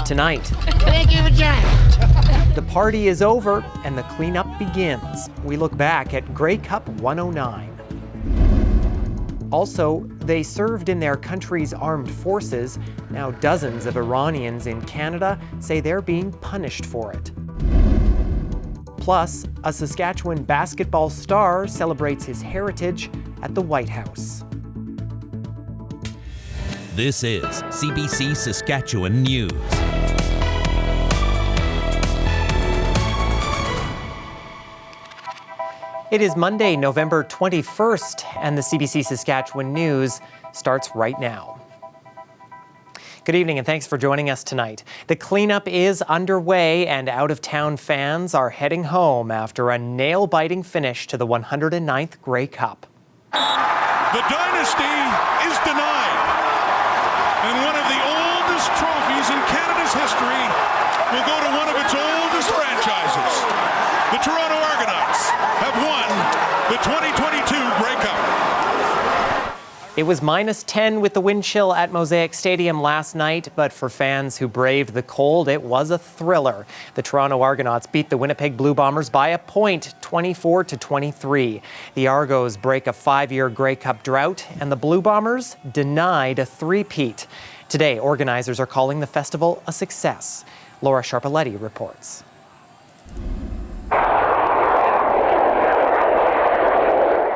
tonight. Thank you, Regina. The party is over and the cleanup begins. We look back at Grey Cup 109. Also, they served in their country's armed forces. Now dozens of Iranians in Canada say they're being punished for it. Plus, a Saskatchewan basketball star celebrates his heritage at the White House. This is CBC Saskatchewan News. It is Monday, November 21st, and the CBC Saskatchewan News starts right now. Good evening and thanks for joining us tonight. The cleanup is underway and out-of-town fans are heading home after a nail-biting finish to the 109th Grey Cup. The dynasty is denied, and one of the oldest trophies in Canada's history will go to one of its oldest franchises. The Toronto Argonauts have won the 2022 Grey Cup. It was -10 with the wind chill at Mosaic Stadium last night, but for fans who braved the cold, it was a thriller. The Toronto Argonauts beat the Winnipeg Blue Bombers by a point, 24-23. The Argos break a 5-year Grey Cup drought, and the Blue Bombers denied a three-peat. Today, organizers are calling the festival a success. Laura Sharpaletti reports.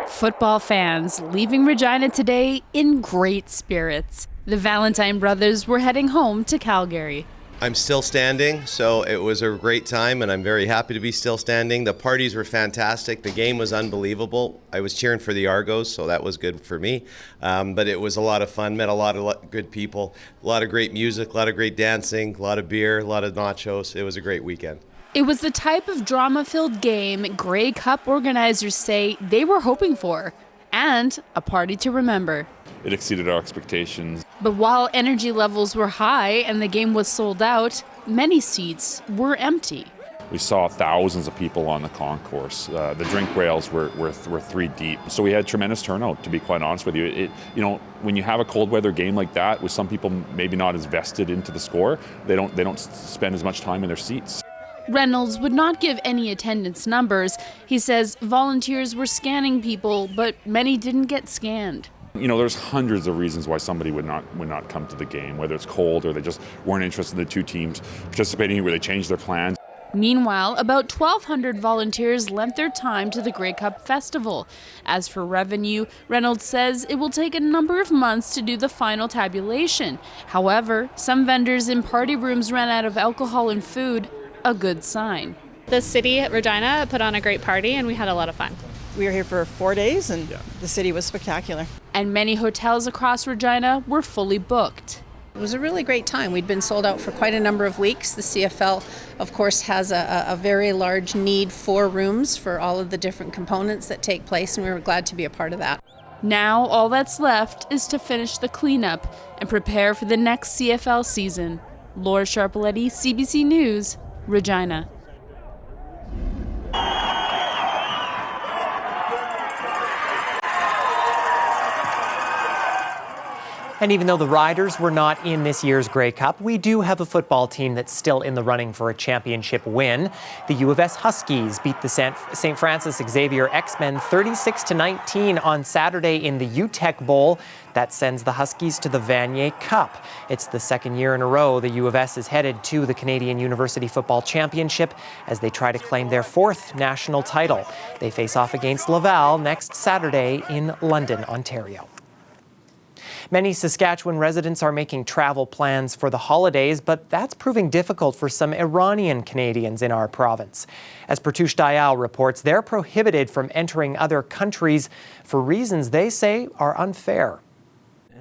Football fans leaving Regina today in great spirits. The Valentine brothers were heading home to Calgary. I'm still standing, so it was a great time, and I'm very happy to be still standing. The parties were fantastic. The game was unbelievable. I was cheering for the Argos, so that was good for me. But it was a lot of fun, met a lot of good people, a lot of great music, a lot of great dancing, a lot of beer, a lot of nachos. It was a great weekend. It was the type of drama-filled game Grey Cup organizers say they were hoping for, and a party to remember. It exceeded our expectations. But while energy levels were high and the game was sold out, many seats were empty. We saw thousands of people on the concourse. The drink rails were 3 deep. So we had tremendous turnout, to be quite honest with you. When you have a cold weather game like that, with some people maybe not as vested into the score, they don't spend as much time in their seats. Reynolds would not give any attendance numbers. He says volunteers were scanning people, but many didn't get scanned. There's hundreds of reasons why somebody would not come to the game, whether it's cold or they just weren't interested in the two teams participating, where they changed their plans. Meanwhile, about 1,200 volunteers lent their time to the Grey Cup Festival. As for revenue, Reynolds says it will take a number of months to do the final tabulation. However, some vendors in party rooms ran out of alcohol and food, a good sign. The city at Regina put on a great party and we had a lot of fun. We were here for 4 days and the city was spectacular. And many hotels across Regina were fully booked. It was a really great time. We'd been sold out for quite a number of weeks. The CFL, of course, has a very large need for rooms for all of the different components that take place, and we were glad to be a part of that. Now all that's left is to finish the cleanup and prepare for the next CFL season. Laura Sharpaletti, CBC News, Regina. And even though the Riders were not in this year's Grey Cup, we do have a football team that's still in the running for a championship win. The U of S Huskies beat the St. Francis Xavier X-Men 36-19 on Saturday in the UTEC Bowl. That sends the Huskies to the Vanier Cup. It's the second year in a row the U of S is headed to the Canadian University Football Championship as they try to claim their 4th national title. They face off against Laval next Saturday in London, Ontario. Many Saskatchewan residents are making travel plans for the holidays, but that's proving difficult for some Iranian Canadians in our province. As Pertush Dayal reports, they're prohibited from entering other countries for reasons they say are unfair.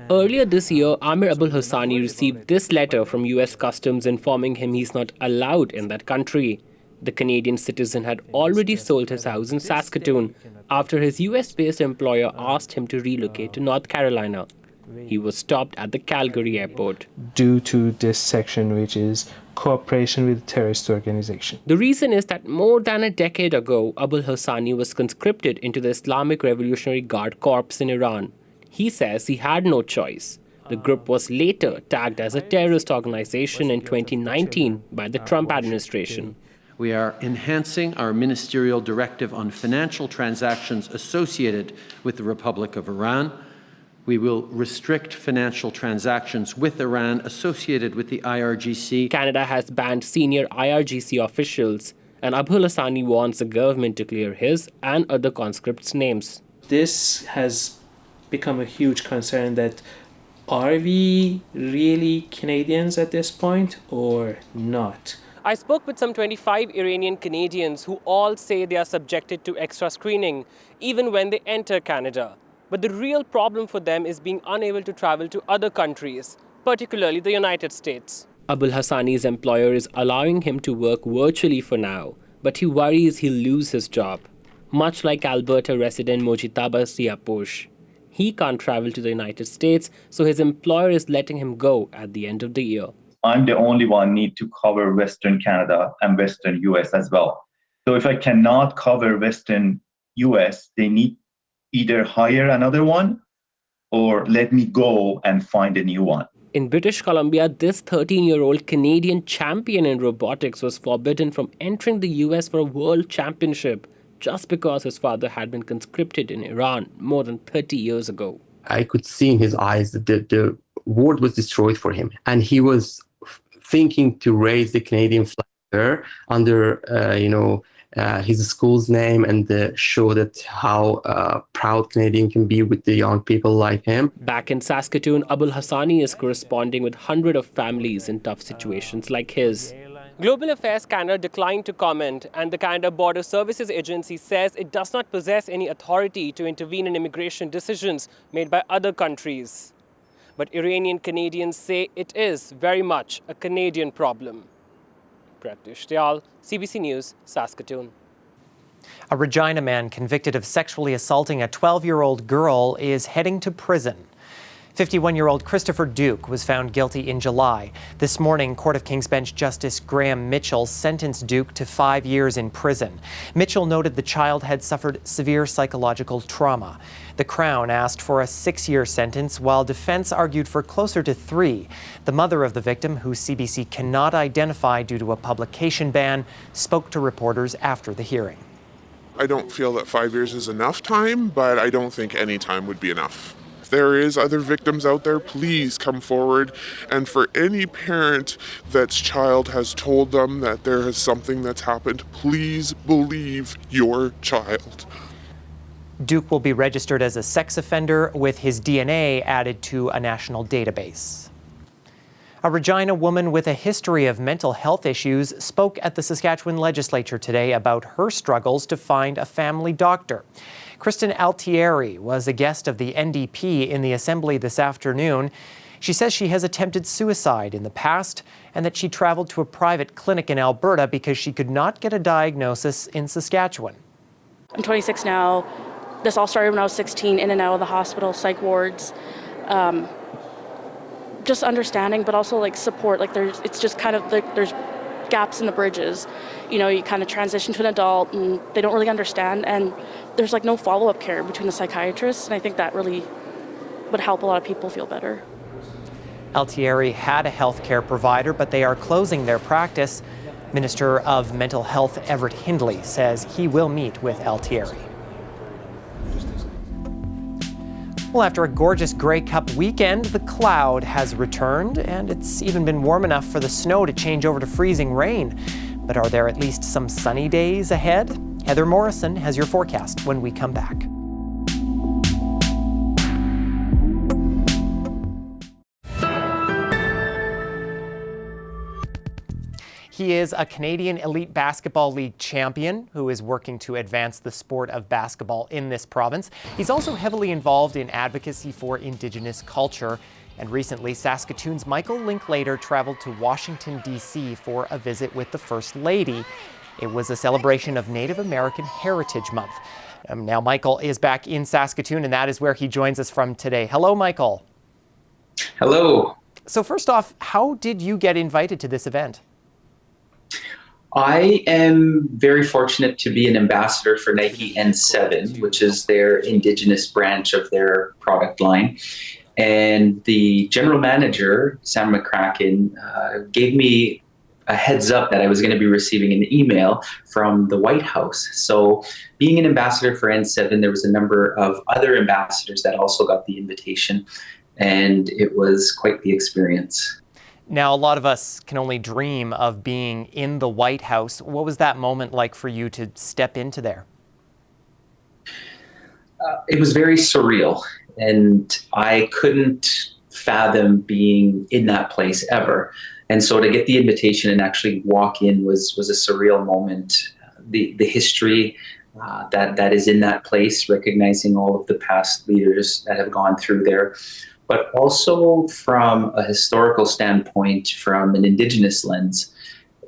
Earlier this year, Amir Abul Hassani received this letter from U.S. Customs informing him he's not allowed in that country. The Canadian citizen had already sold his house in Saskatoon after his U.S.-based employer asked him to relocate to North Carolina. He was stopped at the Calgary airport. Due to this section, which is cooperation with terrorist organization. The reason is that more than a decade ago, Abul Hassani was conscripted into the Islamic Revolutionary Guard Corps in Iran. He says he had no choice. The group was later tagged as a terrorist organization in 2019 by the Trump administration. We are enhancing our ministerial directive on financial transactions associated with the Republic of Iran. We will restrict financial transactions with Iran associated with the IRGC. Canada has banned senior IRGC officials, and Abul Hassani wants the government to clear his and other conscripts' names. This has become a huge concern that are we really Canadians at this point or not? I spoke with some 25 Iranian Canadians who all say they are subjected to extra screening, even when they enter Canada. But the real problem for them is being unable to travel to other countries, particularly the United States. Abul Hassani's employer is allowing him to work virtually for now, but he worries he'll lose his job. Much like Alberta resident Mojitaba Siaposh. He can't travel to the United States, so his employer is letting him go at the end of the year. I'm the only one need to cover Western Canada and Western US as well. So if I cannot cover Western US, they need either hire another one or let me go and find a new one. In British Columbia, this 13-year-old Canadian champion in robotics was forbidden from entering the US for a world championship just because his father had been conscripted in Iran more than 30 years ago. I could see in his eyes that the world was destroyed for him, and he was thinking to raise the Canadian flag there under, his school's name and show that how proud Canadian can be with the young people like him. Back in Saskatoon, Abul Hassani is corresponding with hundreds of families in tough situations like his. Global Affairs Canada declined to comment, and the Canada Border Services Agency says it does not possess any authority to intervene in immigration decisions made by other countries. But Iranian Canadians say it is very much a Canadian problem. Pratish Dayal, CBC News, Saskatoon. A Regina man convicted of sexually assaulting a 12-year-old girl is heading to prison. 51-year-old Christopher Duke was found guilty in July. This morning, Court of King's Bench Justice Graham Mitchell sentenced Duke to 5 years in prison. Mitchell noted the child had suffered severe psychological trauma. The Crown asked for a 6-year sentence, while defense argued for closer to 3. The mother of the victim, who CBC cannot identify due to a publication ban, spoke to reporters after the hearing. I don't feel that 5 years is enough time, but I don't think any time would be enough. If there is other victims out there, please come forward. And for any parent that's child has told them that there is something that's happened, please believe your child. Duke will be registered as a sex offender with his DNA added to a national database. A Regina woman with a history of mental health issues spoke at the Saskatchewan legislature today about her struggles to find a family doctor. Kristen Altieri was a guest of the NDP in the Assembly this afternoon. She says she has attempted suicide in the past and that she traveled to a private clinic in Alberta because she could not get a diagnosis in Saskatchewan. I'm 26 now. This all started when I was 16, in and out of the hospital, psych wards. Just understanding, but also like support. Like it's just kind of like there's gaps in the bridges. You know, you kind of transition to an adult and they don't really understand, and there's like no follow-up care between the psychiatrists, and I think that really would help a lot of people feel better. Altieri had a health care provider, but they are closing their practice. Minister of Mental Health Everett Hindley says he will meet with Altieri. Well, after a gorgeous Grey Cup weekend, the cloud has returned, and it's even been warm enough for the snow to change over to freezing rain. But are there at least some sunny days ahead? Heather Morrison has your forecast when we come back. He is a Canadian Elite Basketball League champion who is working to advance the sport of basketball in this province. He's also heavily involved in advocacy for Indigenous culture. And recently, Saskatoon's Michael Linklater traveled to Washington, D.C. for a visit with the First Lady. It was a celebration of Native American Heritage Month. Now, Michael is back in Saskatoon, and that is where he joins us from today. Hello, Michael. Hello. So first off, how did you get invited to this event? I am very fortunate to be an ambassador for Nike N7, which is their Indigenous branch of their product line. And the general manager, Sam McCracken, gave me a heads up that I was going to be receiving an email from the White House. So being an ambassador for N7, there was a number of other ambassadors that also got the invitation, and it was quite the experience. Now, a lot of us can only dream of being in the White House. What was that moment like for you to step into there? It was very surreal, and I couldn't fathom being in that place ever. And so to get the invitation and actually walk in was a surreal moment. The history that is in that place, recognizing all of the past leaders that have gone through there, but also from a historical standpoint, from an Indigenous lens,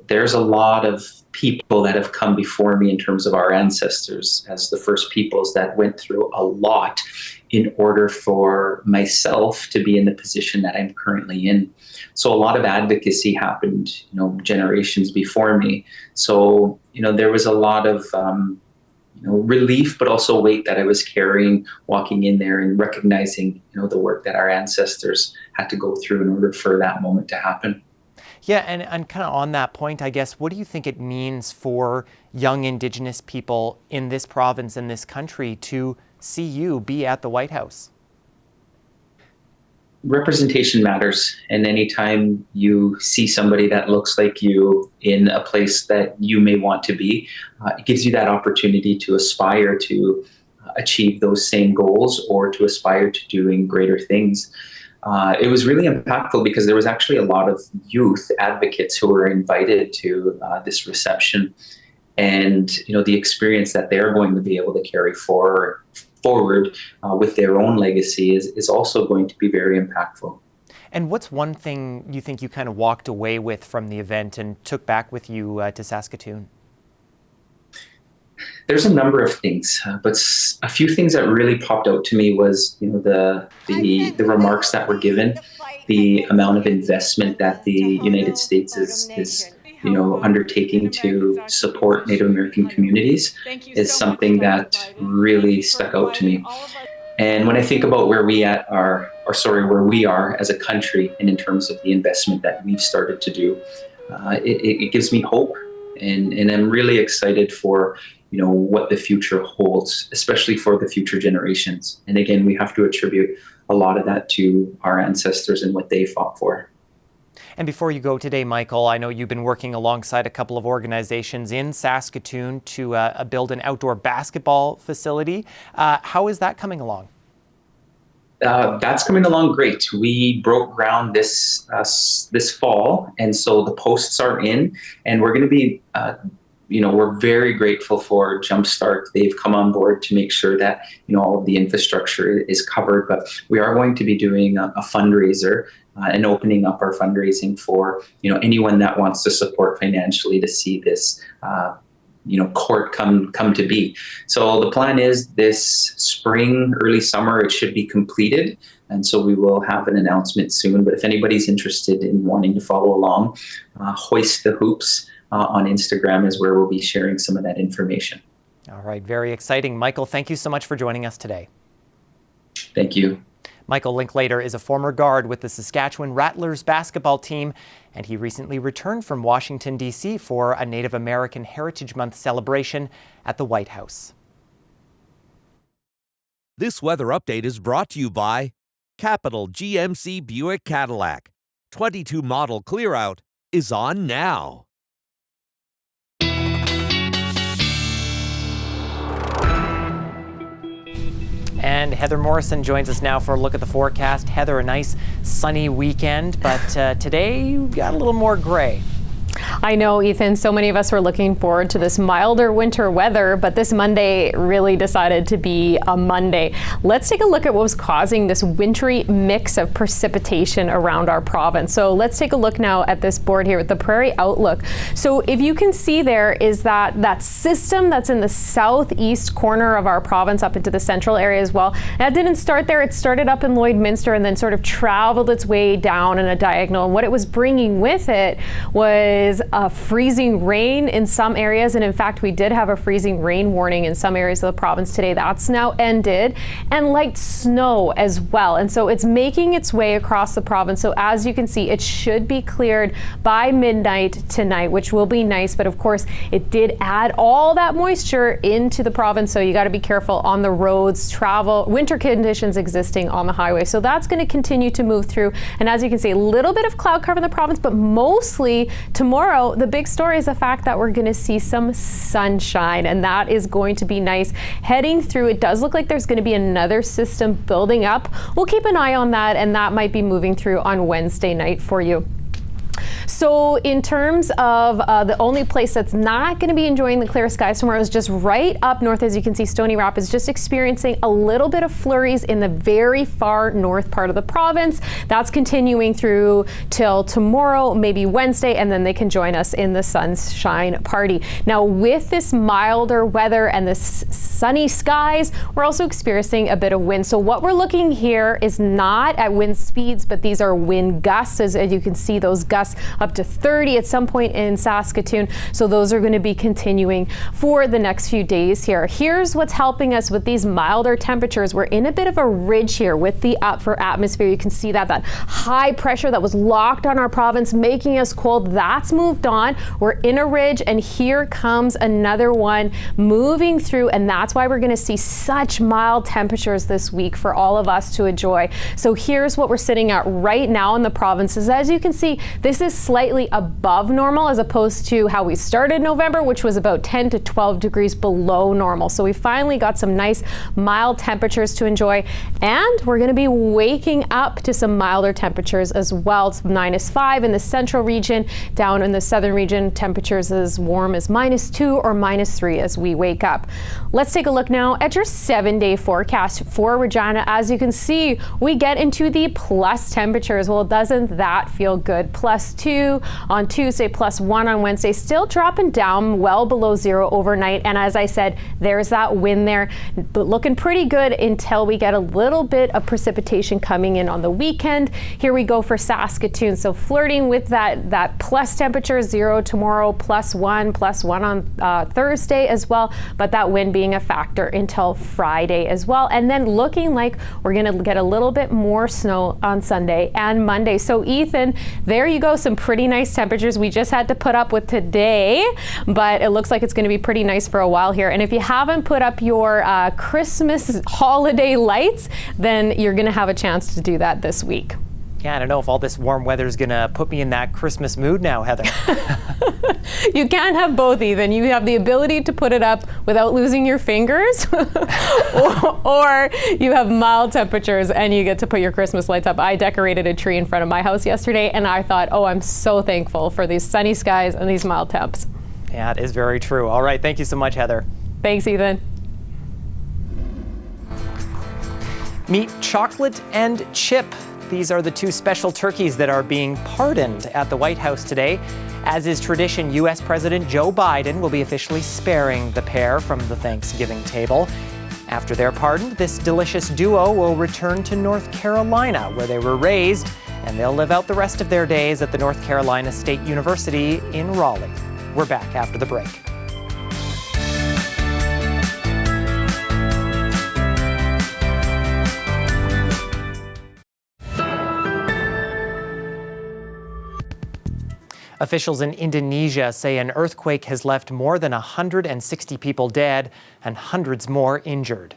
there's a lot of people that have come before me in terms of our ancestors as the first peoples that went through a lot in order for myself to be in the position that I'm currently in. So a lot of advocacy happened, generations before me. So, there was a lot of, relief, but also weight that I was carrying walking in there and recognizing, the work that our ancestors had to go through in order for that moment to happen. Yeah, and kind of on that point, I guess, what do you think it means for young Indigenous people in this province, in this country, to see you be at the White House? Representation matters, and anytime you see somebody that looks like you in a place that you may want to be, it gives you that opportunity to aspire to achieve those same goals or to aspire to doing greater things. It was really impactful because there was actually a lot of youth advocates who were invited to this reception, and the experience that they're going to be able to carry forward with their own legacy is also going to be very impactful. And what's one thing you think you kind of walked away with from the event and took back with you to Saskatoon? There's a number of things, but a few things that really popped out to me was, the remarks that were given, the amount of investment that the United States is undertaking to support Native American communities is something that really stuck out to me. And when I think about where we are as a country, and in terms of the investment that we've started to do, it gives me hope, and I'm really excited for what the future holds, especially for the future generations. And again, we have to attribute a lot of that to our ancestors and what they fought for. And before you go today, Michael, I know you've been working alongside a couple of organizations in Saskatoon to build an outdoor basketball facility. How is that coming along? That's coming along great. We broke ground this fall, and so the posts are in, and we're going to be we're very grateful for Jumpstart. They've come on board to make sure that all of the infrastructure is covered, but we are going to be doing a fundraiser and opening up our fundraising for anyone that wants to support financially to see this court come to be. So the plan is this spring, early summer, it should be completed, and so we will have an announcement soon. But if anybody's interested in wanting to follow along, Hoist the Hoops on Instagram is where we'll be sharing some of that information. All right, very exciting. Michael, thank you so much for joining us today. Thank you. Michael Linklater is a former guard with the Saskatchewan Rattlers basketball team, and he recently returned from Washington, D.C. for a Native American Heritage Month celebration at the White House. This weather update is brought to you by Capital GMC Buick Cadillac. 22 model clear out is on now. And Heather Morrison joins us now for a look at the forecast. Heather, a nice sunny weekend, but today we got a little more gray. I know, Ethan, so many of us were looking forward to this milder winter weather, but this Monday really decided to be a Monday. Let's take a look at what was causing this wintry mix of precipitation around our province. So let's take a look now at this board here with the Prairie Outlook. So if you can see, there is that system that's in the southeast corner of our province up into the central area as well. That didn't start there. It started up in Lloydminster and then sort of traveled its way down in a diagonal. And what it was bringing with it was is freezing rain in some areas. And in fact, we did have a freezing rain warning in some areas of the province today. That's now ended. And light snow as well. And so it's making its way across the province. So as you can see, it should be cleared by midnight tonight, which will be nice. But of course, it did add all that moisture into the province. So you got to be careful on the roads, travel, winter conditions existing on the highway. So that's going to continue to move through. And as you can see, a little bit of cloud cover in the province, but mostly tomorrow, the big story is the fact that we're going to see some sunshine, and that is going to be nice. Heading through, it does look like there's going to be another system building up. We'll keep an eye on that, and that might be moving through on Wednesday night for you. So in terms of the only place that's not going to be enjoying the clear skies tomorrow is just right up north. As you can see, Stony Rapids just experiencing a little bit of flurries in the very far north part of the province. That's continuing through till tomorrow, maybe Wednesday, and then they can join us in the sunshine party. Now, with this milder weather and the sunny skies, we're also experiencing a bit of wind. So what we're looking here is not at wind speeds, but these are wind gusts. As you can see, those gusts up to 30 at some point in Saskatoon. So those are going to be continuing for the next few days here. Here's what's helping us with these milder temperatures. We're in a bit of a ridge here with the upper atmosphere. You can see that high pressure that was locked on our province, making us cold, that's moved on. We're in a ridge, and here comes another one moving through, and that's why we're going to see such mild temperatures this week for all of us to enjoy. So here's what we're sitting at right now in the provinces. As you can see, this is slightly above normal as opposed to how we started November, which was about 10 to 12 degrees below normal. So we finally got some nice mild temperatures to enjoy, and we're going to be waking up to some milder temperatures as well. It's -5 in the central region. Down in the southern region, temperatures as warm as -2 or -3 as we wake up. Let's take a look now at your 7-day forecast for Regina. As you can see, we get into the plus temperatures. Well, doesn't that feel good? +2 on Tuesday, +1 on Wednesday, still dropping down well below 0 overnight. And as I said, there's that wind there, but looking pretty good until we get a little bit of precipitation coming in on the weekend. Here we go for Saskatoon. So flirting with that plus temperature, 0 tomorrow, +1 on Thursday as well. But that wind being a factor until Friday as well. And then looking like we're going to get a little bit more snow on Sunday and Monday. So Ethan, there you go. Some pretty nice temperatures we just had to put up with today, but it looks like it's going to be pretty nice for a while here. And if you haven't put up your Christmas holiday lights, then you're going to have a chance to do that this week. Yeah, I don't know if all this warm weather is going to put me in that Christmas mood now, Heather. You can't have both, Ethan. You have the ability to put it up without losing your fingers, or you have mild temperatures and you get to put your Christmas lights up. I decorated a tree in front of my house yesterday, and I thought, oh, I'm so thankful for these sunny skies and these mild temps. Yeah, it is very true. All right, thank you so much, Heather. Thanks, Ethan. Meet Chocolate and Chip. These are the two special turkeys that are being pardoned at the White House today. As is tradition, U.S. President Joe Biden will be officially sparing the pair from the Thanksgiving table. After they're pardoned, this delicious duo will return to North Carolina, where they were raised, and they'll live out the rest of their days at the North Carolina State University in Raleigh. We're back after the break. Officials in Indonesia say an earthquake has left more than 160 people dead and hundreds more injured.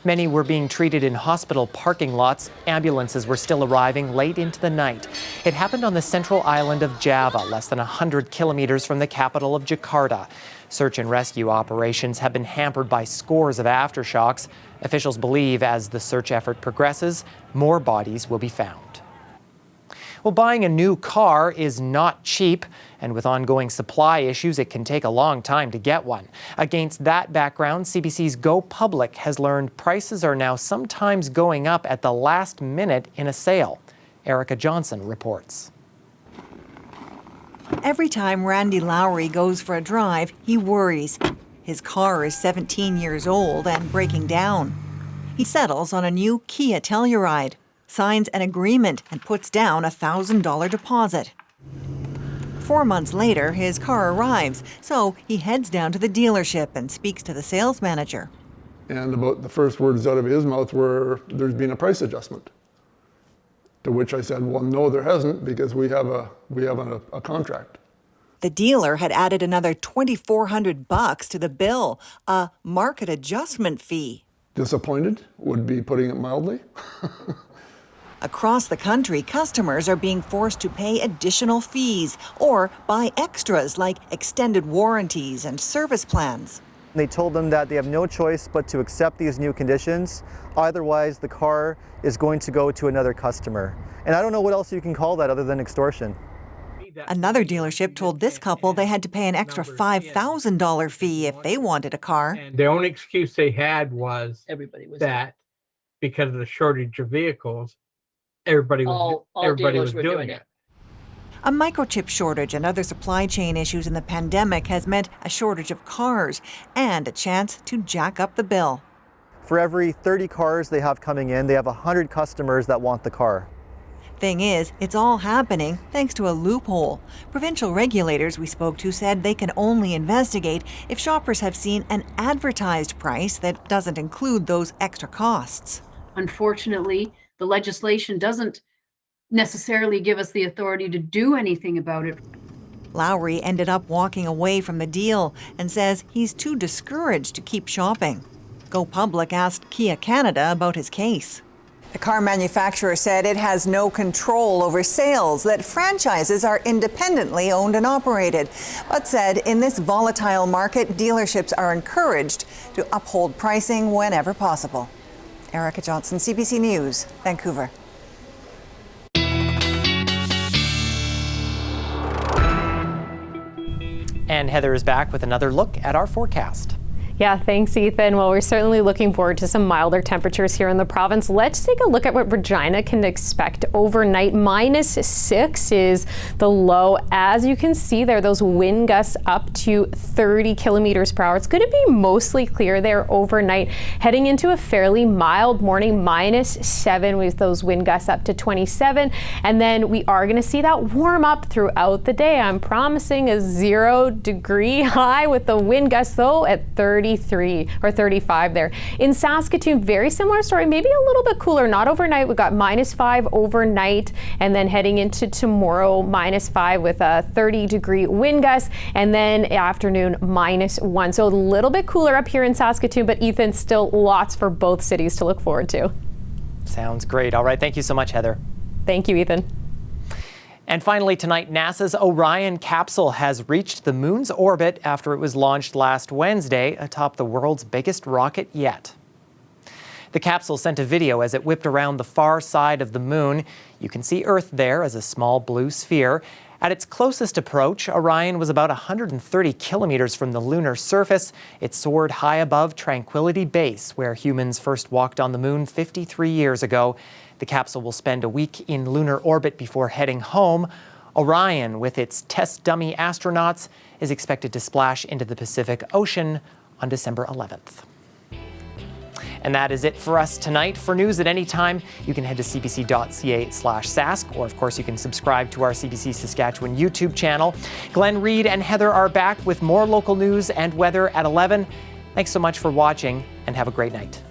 Many were being treated in hospital parking lots. Ambulances were still arriving late into the night. It happened on the central island of Java, less than 100 kilometers from the capital of Jakarta. Search and rescue operations have been hampered by scores of aftershocks. Officials believe as the search effort progresses, more bodies will be found. Well, buying a new car is not cheap, and with ongoing supply issues, it can take a long time to get one. Against that background, CBC's Go Public has learned prices are now sometimes going up at the last minute in a sale. Erica Johnson reports. Every time Randy Lowry goes for a drive, he worries. His car is 17 years old and breaking down. He settles on a new Kia Telluride. signs an agreement and puts down a $1,000 deposit. 4 months later, his car arrives, so he heads down to the dealership and speaks to the sales manager. And about the first words out of his mouth were, "There's been a price adjustment." To which I said, "Well, no, there hasn't, because we have a contract." The dealer had added another $2,400 to the bill, a market adjustment fee. Disappointed would be putting it mildly. Across the country, customers are being forced to pay additional fees or buy extras like extended warranties and service plans. They told them that they have no choice but to accept these new conditions. Otherwise, the car is going to go to another customer. And I don't know what else you can call that other than extortion. Another dealership told this couple they had to pay an extra $5,000 fee if they wanted a car. And the only excuse they had was that because of the shortage of vehicles, everybody was doing it. A microchip shortage and other supply chain issues in the pandemic has meant a shortage of cars and a chance to jack up the bill. For every 30 cars they have coming in, they have 100 customers that want the car. Thing is, it's all happening thanks to a loophole. Provincial regulators we spoke to said they can only investigate if shoppers have seen an advertised price that doesn't include those extra costs. Unfortunately, the legislation doesn't necessarily give us the authority to do anything about it. Lowry ended up walking away from the deal and says he's too discouraged to keep shopping. Go Public asked Kia Canada about his case. The car manufacturer said it has no control over sales, that franchises are independently owned and operated, but said in this volatile market, dealerships are encouraged to uphold pricing whenever possible. Erica Johnson, CBC News, Vancouver. And Heather is back with another look at our forecast. Yeah, thanks, Ethan. Well, we're certainly looking forward to some milder temperatures here in the province. Let's take a look at what Regina can expect overnight. -6 is the low. As you can see there, those wind gusts up to 30 kilometers per hour. It's going to be mostly clear there overnight, heading into a fairly mild morning, -7 with those wind gusts up to 27. And then we are going to see that warm up throughout the day. I'm promising a 0-degree high with the wind gusts, though, at 33 or 35 there. In Saskatoon, very similar story, maybe a little bit cooler, not overnight. We've got -5 overnight, and then heading into tomorrow, -5 with a 30-degree wind gust, and then afternoon, -1. So a little bit cooler up here in Saskatoon, but Ethan, still lots for both cities to look forward to. Sounds great. All right, thank you so much, Heather. Thank you, Ethan. And finally tonight, NASA's Orion capsule has reached the moon's orbit after it was launched last Wednesday atop the world's biggest rocket yet. The capsule sent a video as it whipped around the far side of the moon. You can see Earth there as a small blue sphere. At its closest approach, Orion was about 130 kilometers from the lunar surface. It soared high above Tranquility Base, where humans first walked on the moon 53 years ago. The capsule will spend a week in lunar orbit before heading home. Orion, with its test dummy astronauts, is expected to splash into the Pacific Ocean on December 11th. And that is it for us tonight. For news at any time, you can head to cbc.ca/sask, or of course you can subscribe to our CBC Saskatchewan YouTube channel. Glenn Reed and Heather are back with more local news and weather at 11. Thanks so much for watching, and have a great night.